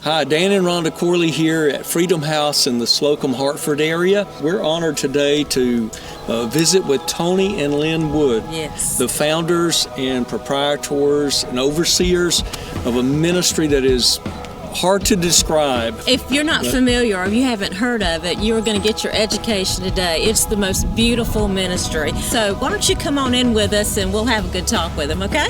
Hi, Dan and Rhonda Corley here at Freedom House in the Slocomb, Hartford area. We're honored today to visit with Tony and Lynn Wood, the founders and proprietors and overseers of a ministry that is hard to describe. If you're not familiar or you haven't heard of it, you're going to get your education today. It's the most beautiful ministry. So why don't you come on in with us and we'll have a good talk with them, okay?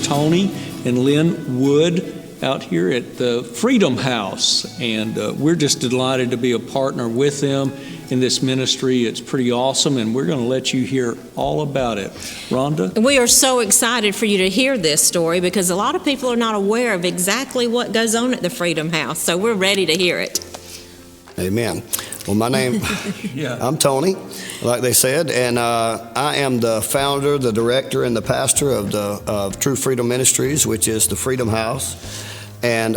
Tony and Lynn Wood out here at the Freedom House, and we're just delighted to be a partner with them in this ministry. It's pretty awesome, and we're going to let you hear all about it. Rhonda? We are so excited for you to hear this story because a lot of people are not aware of exactly what goes on at the Freedom House, so we're ready to hear it. Amen. Well, my name, I'm Tony, like they said, and I am the founder, the director, and the pastor of True Freedom Ministries, which is the Freedom House. And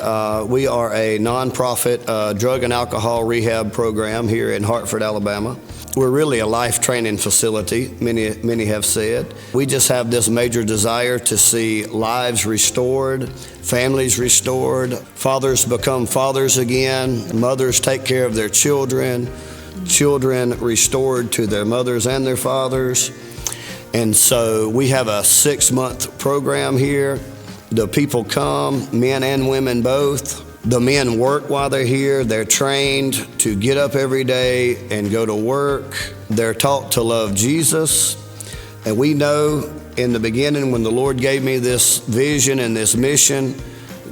we are a nonprofit drug and alcohol rehab program here in Hartford, Alabama. We're really a life training facility, many have said. We just have this major desire to see lives restored, families restored, fathers become fathers again, mothers take care of their children, children restored to their mothers and their fathers. And so we have a 6-month program here. The people come, men and women both. The men work while they're here. They're trained to get up every day and go to work. They're taught to love Jesus. And we know in the beginning when the Lord gave me this vision and this mission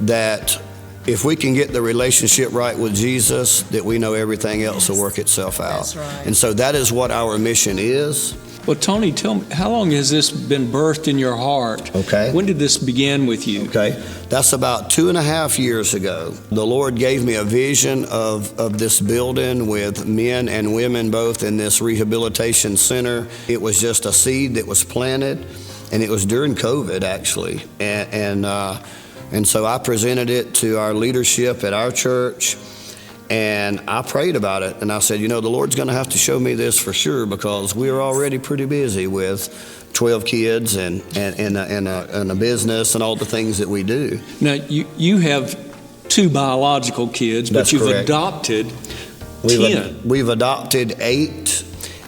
that if we can get the relationship right with Jesus, that we know everything else will work itself out. That's right. And so that is what our mission is. Well, Tony, tell me, how long has this been birthed in your heart? Okay. When did this begin with you? Okay. That's about 2.5 years ago. The Lord gave me a vision of this building with men and women both in this rehabilitation center. It was just a seed that was planted, and it was during COVID, actually. And so I presented it to our leadership at our church, and I prayed about it, and I said, you know, the Lord's going to have to show me this for sure because we're already pretty busy with 12 kids and a business and all the things that we do. Now, you have 2 biological kids, but That's you've correct. Adopted 10. We've adopted 8,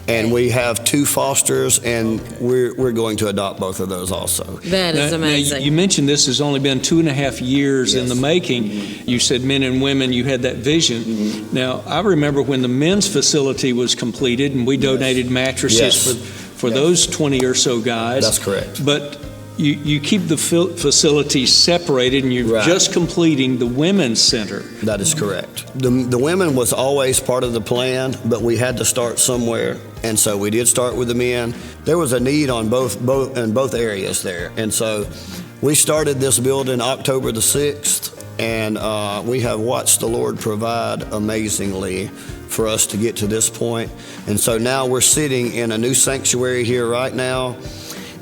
and we have 2 fosters, and we're going to adopt both of those also. That is amazing. Now, you mentioned this has only been 2.5 years in the making. Mm-hmm. You said men and women, you had that vision. Mm-hmm. Now, I remember when the men's facility was completed and we donated mattresses for those 20 or so guys. That's correct. But you keep the facilities separated, and you're just completing the women's center. That is correct. The women was always part of the plan, but we had to start somewhere, and so we did start with the men. There was a need on both areas there, and so we started this building October the 6th, and we have watched the Lord provide amazingly for us to get to this point. And so now we're sitting in a new sanctuary here right now,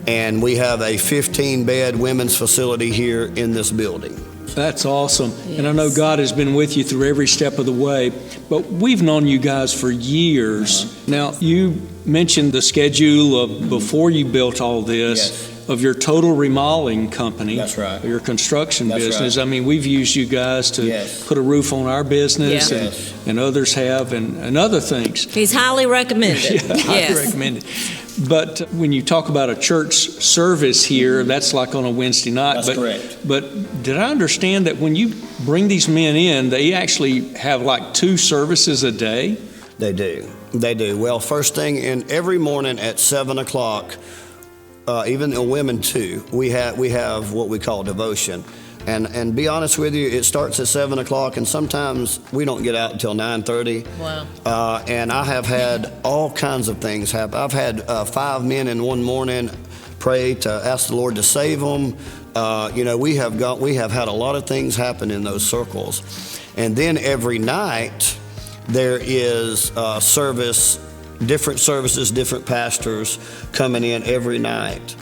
and we have a 15-bed women's facility here in this building. That's awesome. Yes. And I know God has been with you through every step of the way, but we've known you guys for years. Now, you mentioned the schedule of before you built all this, of your total remodeling company. That's right. Your construction business. Right. I mean, we've used you guys to put a roof on our business, and others have, and other things. He's highly recommended. Highly recommended. But when you talk about a church service here, that's like on a Wednesday night. That's correct. But did I understand that when you bring these men in, they actually have like 2 services a day? They do. Well, first thing every morning at 7 o'clock, even the women too, we have what we call devotion. And be honest with you, it starts at 7 o'clock, and sometimes we don't get out until 9:30. Wow. And I have had all kinds of things happen. I've had 5 men in one morning pray to ask the Lord to save them. We have had a lot of things happen in those circles. And then every night there is service, different services, different pastors coming in every night.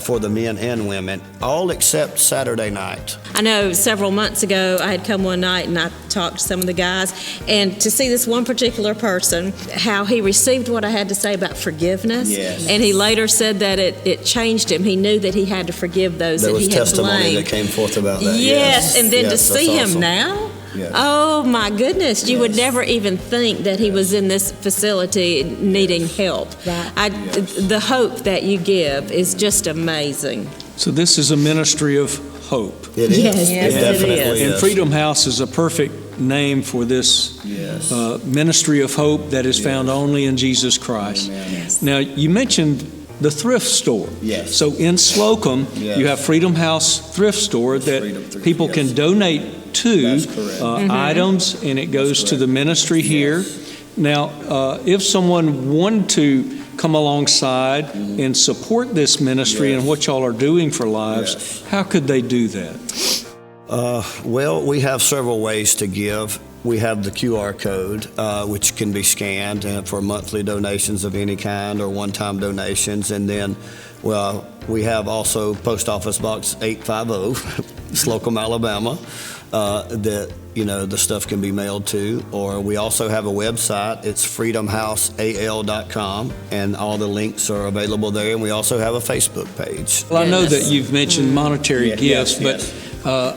For the men and women, all except Saturday night. I know several months ago I had come one night and I talked to some of the guys, and to see this one particular person, how he received what I had to say about forgiveness, yes. and he later said that it changed him. He knew that he had to forgive those that he had blamed. There was testimony that came forth about that. Yes, and then to see him awesome. now, yes. Oh my goodness, you would Yes. never even think that he was in this facility needing help. Right. The hope that you give is just amazing. So this is a ministry of hope. It is. Yes. Yes, it it definitely is. And Freedom House is a perfect name for this Yes. ministry of hope that is found only in Jesus Christ. Amen. Yes. Now, you mentioned the thrift store. Yes. So in Slocomb, Yes. you have Freedom House Thrift Store that Freedom Thrift, people yes. can donate to That's correct. items, and it goes to correct. the ministry here. Yes. Now, if someone wanted to come alongside and support this ministry Yes. and what y'all are doing for lives, Yes. how could they do that? Well, we have several ways to give. We have the QR code, which can be scanned for monthly donations of any kind or one-time donations. And then, well, we have also Post Office Box 850, Slocomb, Alabama, that, the stuff can be mailed to. Or we also have a website. It's freedomhouseal.com, and all the links are available there. And we also have a Facebook page. Well, I know Goodness. that you've mentioned monetary Yeah, gifts, yes, but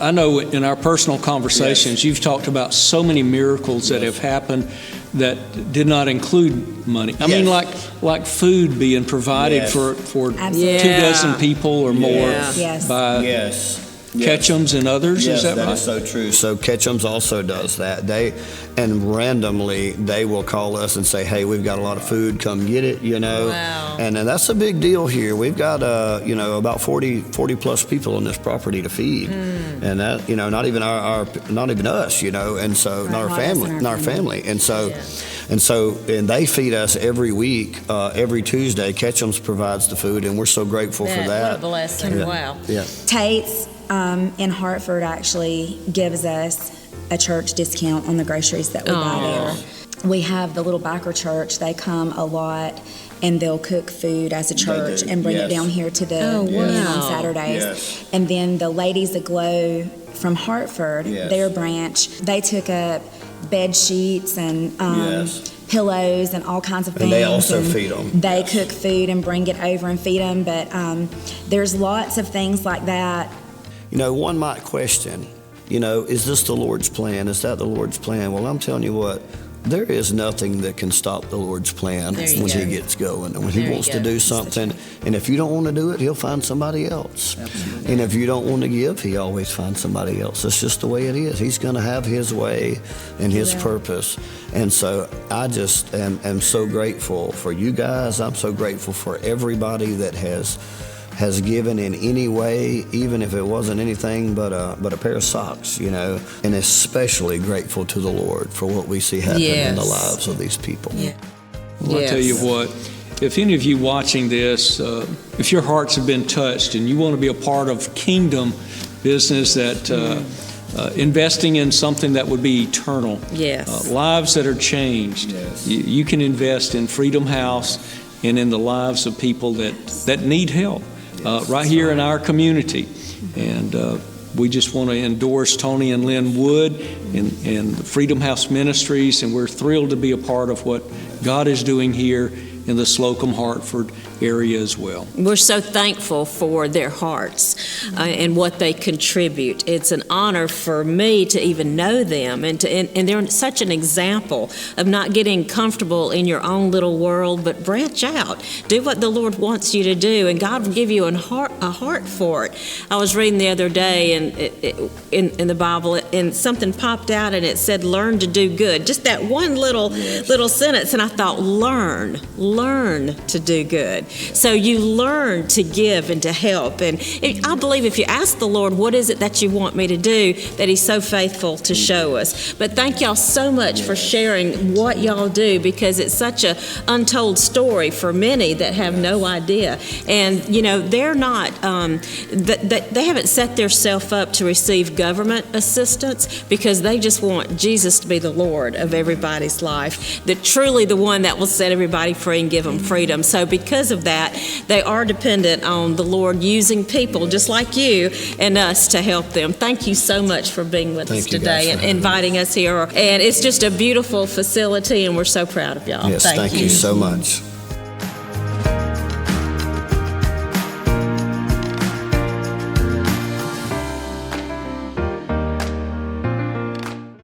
I know in our personal conversations, you've talked about so many miracles that Yes. have happened that did not include money. I mean, like food being provided Yes. for Absolutely. 24 people or more Yes. by Yes. Ketchums and others. Yes, is that right? is so true. So Ketchums also does that. Randomly they will call us and say, "Hey, we've got a lot of food. Come get it." Wow. And that's a big deal here. We've got about 40 plus people on this property to feed, and that not even not even us, and so not our family, and so. And they feed us every week, every Tuesday. Ketchums provides the food, and we're so grateful for that. What a blessing. Yeah. Wow. Yeah. Tate's in Hartford actually gives us a church discount on the groceries that we buy there. We have the Little Biker Church. They come a lot, and they'll cook food as a church do, and bring it yes. down here to the Oh, meeting wow. on Saturdays. Yes. And then the Ladies Aglow from Hartford, Yes. their branch, they took up bed sheets and Yes. pillows and all kinds of things. And they also feed 'em. They Yes. cook food and bring it over and feed them. But there's lots of things like that. One might question, is this the Lord's plan? Is that the Lord's plan? Well, I'm telling you what, there is nothing that can stop the Lord's plan There you when go. He gets going. And when There He you wants go. to do something, and if you don't want to do it, He'll find somebody else. Absolutely. And if you don't want to give, He always finds somebody else. That's just the way it is. He's going to have His way and His purpose. And so I just am so grateful for you guys. I'm so grateful for everybody that has given in any way, even if it wasn't anything but a pair of socks, and especially grateful to the Lord for what we see happen in the Yes. lives of these people. Yeah. Well, I tell you Yes. what, if any of you watching this, if your hearts have been touched and you want to be a part of kingdom business that investing in something that would be eternal, Yes. lives that are changed, Yes. you can invest in Freedom House and in the lives of people that need help right here in our community. And we just want to endorse Tony and Lynn Wood and the Freedom House Ministries, and we're thrilled to be a part of what God is doing here in the Slocomb, Hartford area as well. We're so thankful for their hearts and what they contribute. It's an honor for me to even know them, and they're such an example of not getting comfortable in your own little world, but branch out. Do what the Lord wants you to do, and God will give you a heart for it. I was reading the other day in the Bible, and something popped out, and it said, "Learn to do good." Just that one little sentence, and I thought, learn to do good. So you learn to give and to help. And I believe if you ask the Lord, what is it that you want me to do, that He's so faithful to show us. But thank y'all so much for sharing what y'all do, because it's such a untold story for many that have no idea. And, you know, they're not, they haven't set themselves up to receive government assistance, because they just want Jesus to be the Lord of everybody's life, that truly the one that will set everybody free and give them freedom. So because of that, they are dependent on the Lord using people just like you and us to help them. Thank you so much for being with us today and inviting us here. And it's just a beautiful facility, and we're so proud of y'all. Yes, thank you so much.